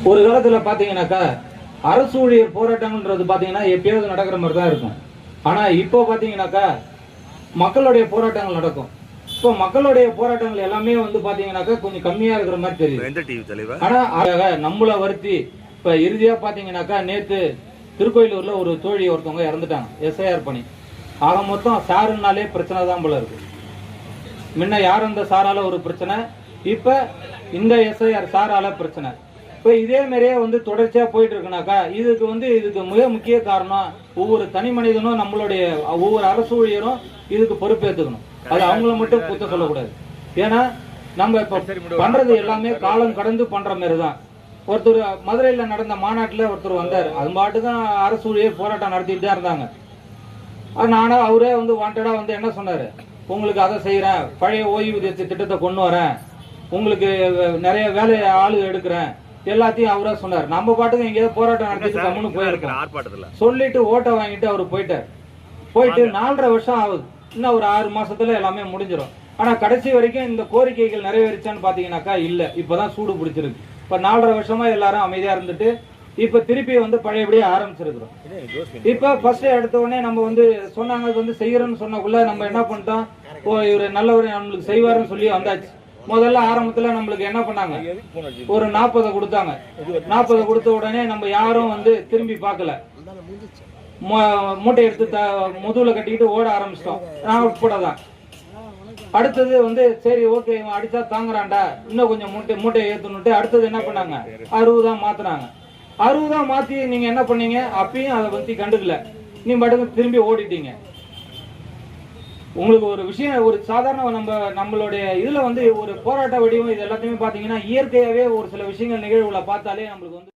ஒரு காலத்துல பாத்தீங்கன்னாக்கா அரசு ஊழியர் போராட்டங்கள்ன்றது பாத்தீங்கன்னா எப்பயாவது நடக்கிற மாதிரி தான் இருக்கும். ஆனா இப்போ பாத்தீங்கன்னாக்கா மக்களுடைய போராட்டங்கள் நடக்கும். இப்போ மக்களுடைய போராட்டங்கள் எல்லாமே வந்து பாத்தீங்கன்னாக்கா கொஞ்சம் கம்மியா இருக்கிற மாதிரி தெரியுது. ஆனா நம்மள வருத்தி இப்ப இறுதியா பாத்தீங்கன்னாக்கா நேத்து திருக்கோயிலூர்ல ஒரு தோழி ஒருத்தவங்க இறந்துட்டாங்க. எஸ்ஐஆர் பணி ஆக மொத்தம் சாருனாலே பிரச்சனை தான் போல இருக்கு. முன்ன யார் அந்த சாரால ஒரு பிரச்சனை, இப்ப இந்த எஸ்ஐஆர் சாரால பிரச்சனை. இப்ப இதே மாதிரியே வந்து தொடர்ச்சியா போயிட்டு இருக்குனாக்கா இதுக்கு மிக முக்கிய காரணம் ஒவ்வொரு தனி மனிதனும் நம்மளுடைய ஒவ்வொரு அரசு ஊழியரும் இதுக்கு பொறுப்பேற்றுக்கணும். அது அவங்கள மட்டும் குத்த சொல்லக்கூடாது. ஏன்னா நம்ம இப்ப பண்றது எல்லாமே காலம் கடந்து பண்ற மாதிரி தான். ஒருத்தர் மதுரையில நடந்த மாநாட்டுல ஒருத்தர் வந்தார். அது பாட்டுதான் அரசு ஊழியர் போராட்டம் நடத்திட்டு தான் இருந்தாங்க. நானும் அவரே வந்து வாண்டடா வந்து என்ன சொன்னாரு, உங்களுக்கு அதை செய்யறேன், பழைய ஓய்வூதிய திட்டத்தை கொண்டு வரேன், உங்களுக்கு நிறைய வேலை ஆளு எடுக்கிறேன், எல்லாத்தையும் அவரா சொன்னார். நம்ம பாட்டுக்கு எங்கேயாவது போராட்டம் நடத்திட்டு கம்முன்னு போயிருக்கோம். சொல்லிட்டு ஓட்ட வாங்கிட்டு அவரு போயிட்டார். போயிட்டு 4.5 வருஷம் ஆகுது. இன்னும் ஒரு 6 மாசத்துல எல்லாமே முடிஞ்சிடும். ஆனா கடைசி வரைக்கும் இந்த கோரிக்கைகள் நிறைவேறிச்சான்னு பாத்தீங்கன்னாக்கா இல்ல. இப்பதான் சூடு பிடிச்சிருக்கு. இப்ப 4.5 வருஷமா எல்லாரும் அமைதியா இருந்துட்டு இப்ப திருப்பி வந்து பழையபடியே ஆரம்பிச்சிருக்கிறோம். இப்ப ஃபர்ஸ்ட் எடுத்த உடனே நம்ம வந்து சொன்னாங்க வந்து செய்யறோம்னு சொன்னக்குள்ள நம்ம என்ன பண்ணிட்டோம், இவரு நல்லவர் நம்மளுக்கு செய்வாருன்னு சொல்லி வந்தாச்சு. முதல்ல ஆரம்பத்துல நம்மளுக்கு என்ன பண்ணாங்க, ஒரு 40 கொடுத்தாங்க. 40 கொடுத்த உடனே நம்ம யாரும் வந்து திரும்பி பார்க்கல. மூட்டை எடுத்து முதுகுல கட்டிக்கிட்டு ஓட ஆரம்பிச்சிட்டோம். நான் உட்படதான். அடுத்தது வந்து சரி ஓகே இவன் அடிச்சா தாங்குறான்டா, இன்னும் கொஞ்சம் மூட்டையை ஏத்தணுட்டு அடுத்தது என்ன பண்ணாங்க, 60 மாத்தினாங்க. 60 மாத்தி நீங்க என்ன பண்ணீங்க, அப்பயும் அதை பத்தி கண்டுக்கல, நீ மட்டும் திரும்பி ஓடிட்டீங்க. உங்களுக்கு ஒரு விஷயம், ஒரு சாதாரண நம்மளுடைய இதுல வந்து ஒரு போராட்ட வடிவம் இது எல்லாத்தையுமே பாத்தீங்கன்னா இயற்கையாவே ஒரு சில விஷயங்கள் நிகழ்வுகளை பார்த்தாலே நம்மளுக்கு வந்து